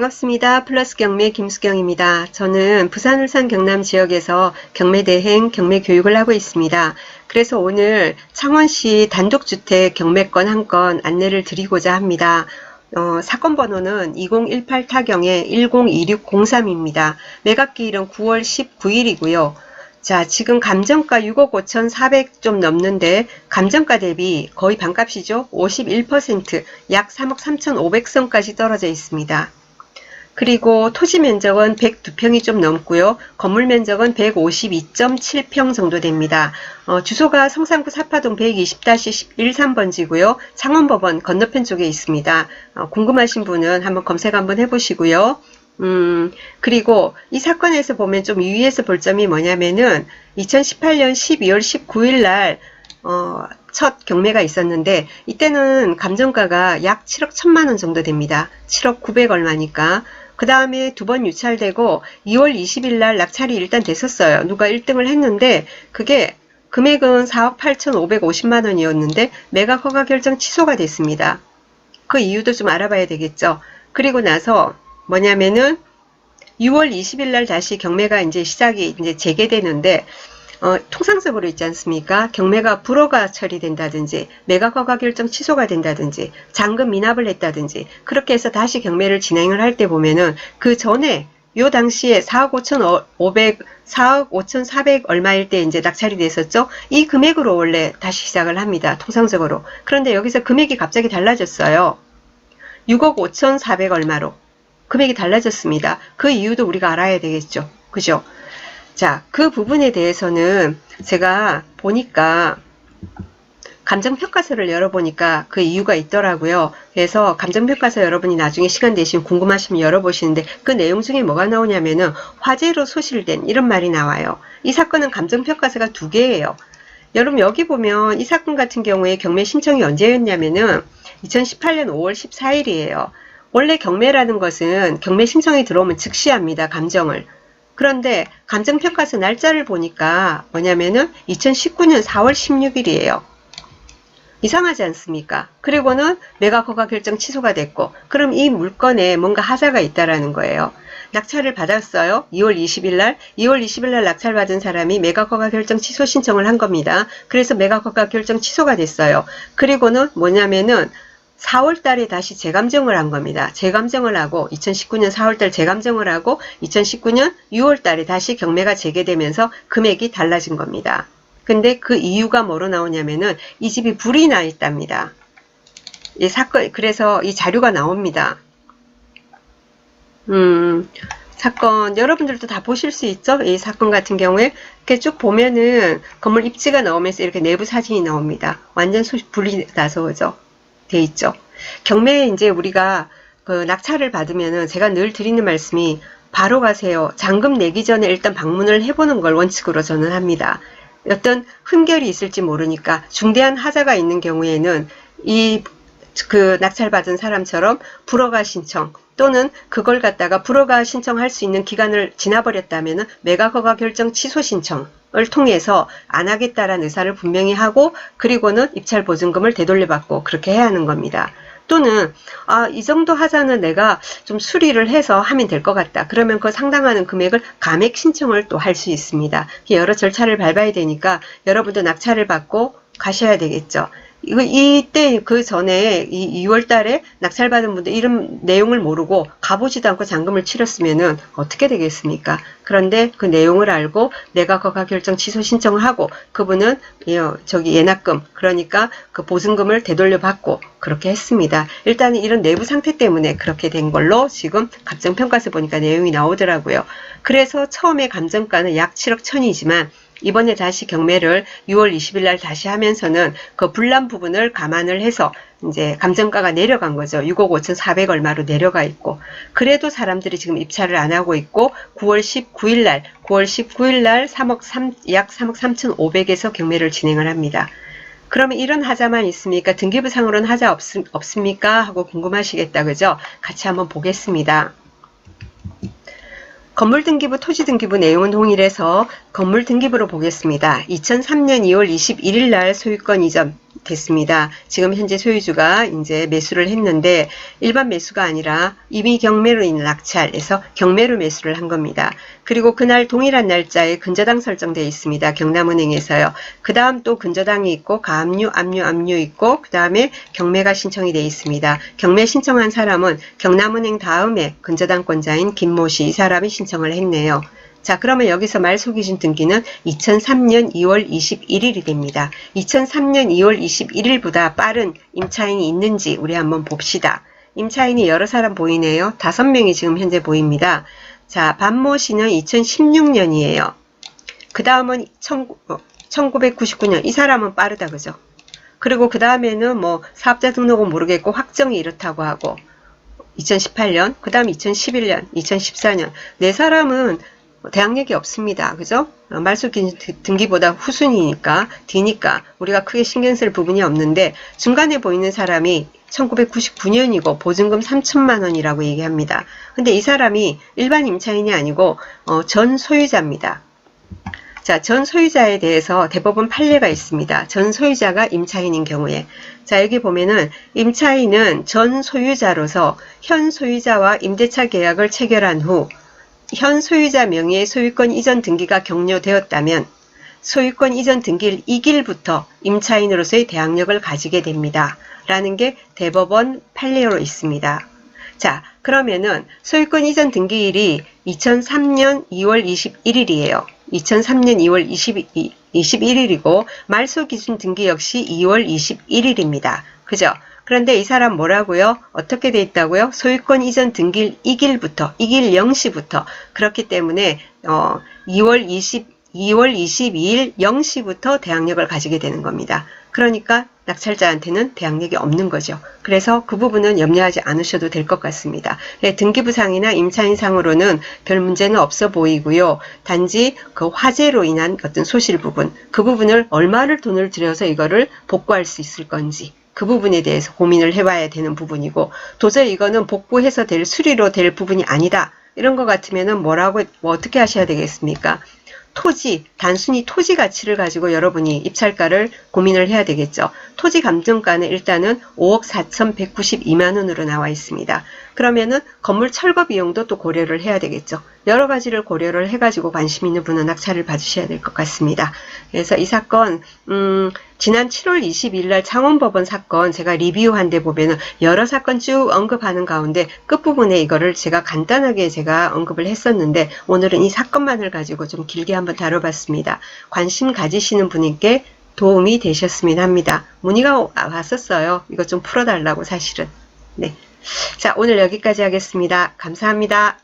반갑습니다. 플러스 경매 김수경입니다. 저는 부산, 울산, 경남 지역에서 경매 대행, 경매 교육을 하고 있습니다. 그래서 오늘 창원시 단독주택 경매권 한 건 안내를 드리고자 합니다. 사건 번호는 2018 타경의 102603입니다. 매각기일은 9월 19일이고요. 자, 지금 감정가 6억 5,400 좀 넘는데 감정가 대비 거의 반값이죠. 51%, 약 3억 3,500선까지 떨어져 있습니다. 그리고 토지 면적은 102평이 좀 넘고요. 건물 면적은 152.7평 정도 됩니다. 주소가 성산구 사파동 120-13번지고요. 창원법원 건너편 쪽에 있습니다. 궁금하신 분은 한번 검색 한번 해보시고요. 그리고 이 사건에서 보면 좀 유의해서 볼 점이 뭐냐면은 2018년 12월 19일 날 첫 경매가 있었는데 이때는 감정가가 약 7억 1천만원 정도 됩니다. 7억 900 얼마니까. 그 다음에 두 번 유찰되고 2월 20일 날 낙찰이 일단 됐었어요. 누가 1등을 했는데 그게 금액은 4억 8,550만원이었는데 매각 허가 결정 취소가 됐습니다. 그 이유도 좀 알아봐야 되겠죠. 그리고 나서 뭐냐면은 6월 20일 날 다시 경매가 이제 시작이 이제 재개되는데 통상적으로 있지 않습니까? 경매가 불허가 처리된다든지 매각 허가 결정 취소가 된다든지 잔금 미납을 했다든지 그렇게 해서 다시 경매를 진행을 할 때 보면은 그 전에 요 당시에 4억 5,500, 4억 5,400 얼마일 때 이제 낙찰이 됐었죠? 이 금액으로 원래 다시 시작을 합니다. 통상적으로. 그런데 여기서 금액이 갑자기 달라졌어요. 6억 5,400 얼마로. 금액이 달라졌습니다. 그 이유도 우리가 알아야 되겠죠. 그죠? 자, 그 부분에 대해서는 제가 보니까 감정평가서를 열어보니까 그 이유가 있더라고요. 그래서 감정평가서 여러분이 나중에 시간 되시면 궁금하시면 열어보시는데 그 내용 중에 뭐가 나오냐면은 화재로 소실된 이런 말이 나와요. 이 사건은 감정평가서가 두 개예요. 여러분 여기 보면 이 사건 같은 경우에 경매 신청이 언제였냐면은 2018년 5월 14일이에요. 원래 경매라는 것은 경매 신청이 들어오면 즉시 합니다. 감정을. 그런데 감정평가서 날짜를 보니까 뭐냐면은 2019년 4월 16일이에요. 이상하지 않습니까? 그리고는 매각 허가 결정 취소가 됐고 그럼 이 물건에 뭔가 하자가 있다라는 거예요. 낙찰을 받았어요. 2월 20일 날. 2월 20일 날 낙찰 받은 사람이 매각 허가 결정 취소 신청을 한 겁니다. 그래서 매각 허가 결정 취소가 됐어요. 그리고는 뭐냐면은 4월 달에 다시 재감정을 한 겁니다. 재감정을 하고 2019년 4월 달 재감정을 하고 2019년 6월 달에 다시 경매가 재개되면서 금액이 달라진 겁니다. 근데 그 이유가 뭐로 나오냐면은 이 집이 불이 나 있답니다. 이 사건, 그래서 이 자료가 나옵니다. 사건 여러분들도 다 보실 수 있죠? 이 사건 같은 경우에 이렇게 쭉 보면은 건물 입지가 나오면서 이렇게 내부 사진이 나옵니다. 완전 불이 나서 그죠? 돼 있죠. 경매에 이제 우리가 그 낙찰을 받으면은 제가 늘 드리는 말씀이 바로 가세요. 잔금 내기 전에 일단 방문을 해보는 걸 원칙으로 저는 합니다. 어떤 흠결이 있을지 모르니까 중대한 하자가 있는 경우에는 그 낙찰받은 사람처럼 불허가 신청 또는 그걸 갖다가 불허가 신청할 수 있는 기간을 지나버렸다면 매각 허가 결정 취소 신청을 통해서 안 하겠다라는 의사를 분명히 하고 그리고는 입찰 보증금을 되돌려받고 그렇게 해야 하는 겁니다. 또는 이 정도 하자는 내가 좀 수리를 해서 하면 될 것 같다. 그러면 그 상당하는 금액을 감액 신청을 또 할 수 있습니다. 여러 절차를 밟아야 되니까 여러분도 낙찰을 받고 가셔야 되겠죠. 이때 그 전에 이 2월 달에 낙찰받은 분들 이름 내용을 모르고 가보지도 않고 잔금을 치렀으면은 어떻게 되겠습니까? 그런데 그 내용을 알고 매각 허가 결정 취소 신청을 하고 그분은 저기 예납금 그러니까 그 보증금을 되돌려받고 그렇게 했습니다. 일단은 이런 내부 상태 때문에 그렇게 된 걸로 지금 감정평가서 보니까 내용이 나오더라고요. 그래서 처음에 감정가는 약 7억 1천이지만 이번에 다시 경매를 6월 20일 날 다시 하면서는 그 불난 부분을 감안을 해서 이제 감정가가 내려간 거죠. 6억 5,400 얼마로 내려가 있고 그래도 사람들이 지금 입찰을 안 하고 있고 9월 19일 날 약 3억 3,500에서 경매를 진행을 합니다. 그러면 이런 하자만 있습니까? 등기부상으로는 하자 없습니까? 하고 궁금하시겠다. 그죠? 같이 한번 보겠습니다. 건물등기부, 토지등기부 내용은 동일해서 건물등기부로 보겠습니다. 2003년 2월 21일 날 소유권 이전 됐습니다. 지금 현재 소유주가 이제 매수를 했는데 일반 매수가 아니라 이미 경매로 인한 낙찰에서 경매로 매수를 한 겁니다. 그리고 그날 동일한 날짜에 근저당 설정되어 있습니다. 경남은행에서요. 그 다음 또 근저당이 있고 가압류, 압류 있고 그 다음에 경매가 신청이 되어 있습니다. 경매 신청한 사람은 경남은행 다음에 근저당권자인 김모 씨, 이 사람이 신청을 했네요. 자, 그러면 여기서 말소기준 등기는 2003년 2월 21일이 됩니다. 2003년 2월 21일보다 빠른 임차인이 있는지 우리 한번 봅시다. 임차인이 여러 사람 보이네요. 5명이 지금 현재 보입니다. 자, 반모 씨는 2016년이에요. 그 다음은 1999년. 이 사람은 빠르다, 그죠? 그리고 그 다음에는 뭐 사업자 등록은 모르겠고 확정이 이렇다고 하고 2018년, 그 다음 2011년, 2014년. 네 사람은 대항력이 없습니다. 그죠? 말소기준 등기보다 후순위니까 뒤니까 우리가 크게 신경 쓸 부분이 없는데 중간에 보이는 사람이 1999년이고 보증금 3천만 원이라고 얘기합니다. 근데 이 사람이 일반 임차인이 아니고 전 소유자입니다. 자, 전 소유자에 대해서 대법원 판례가 있습니다. 전 소유자가 임차인인 경우에. 자, 여기 보면은 임차인은 전 소유자로서 현 소유자와 임대차 계약을 체결한 후 현 소유자 명의의 소유권 이전 등기가 격려되었다면 소유권 이전 등기일 2일부터 임차인으로서의 대항력을 가지게 됩니다. 라는 게 대법원 판례로 있습니다. 자, 그러면은 소유권 이전 등기일이 2003년 2월 21일이에요. 2003년 2월 21일이고 말소기준 등기 역시 2월 21일입니다. 그죠? 그런데 이 사람 뭐라고요? 어떻게 돼 있다고요? 소유권 이전 등기일 2일부터, 2일 0시부터. 그렇기 때문에 2월 22일 0시부터 대항력을 가지게 되는 겁니다. 그러니까 낙찰자한테는 대항력이 없는 거죠. 그래서 그 부분은 염려하지 않으셔도 될 것 같습니다. 네, 등기부상이나 임차인상으로는 별 문제는 없어 보이고요. 단지 그 화재로 인한 어떤 소실 부분, 그 부분을 얼마를 돈을 들여서 이거를 복구할 수 있을 건지 그 부분에 대해서 고민을 해봐야 되는 부분이고 도저히 이거는 복구해서 될 수리로 될 부분이 아니다. 이런 것 같으면은 뭐 어떻게 하셔야 되겠습니까? 토지, 단순히 토지 가치를 가지고 여러분이 입찰가를 고민을 해야 되겠죠. 토지 감정가는 일단은 5억 4,192만 원으로 나와 있습니다. 그러면은 건물 철거 비용도 또 고려를 해야 되겠죠. 여러 가지를 고려를 해가지고 관심 있는 분은 낙찰을 받으셔야 될 것 같습니다. 그래서 이 사건, 지난 7월 22일 날 창원법원 사건 제가 리뷰한 데 보면은 여러 사건 쭉 언급하는 가운데 끝부분에 이거를 제가 간단하게 제가 언급을 했었는데 오늘은 이 사건만을 가지고 좀 길게 한번 다뤄봤습니다. 관심 가지시는 분께 도움이 되셨으면 합니다. 문의가 왔었어요. 이거 좀 풀어달라고 사실은. 네. 자, 오늘 여기까지 하겠습니다. 감사합니다.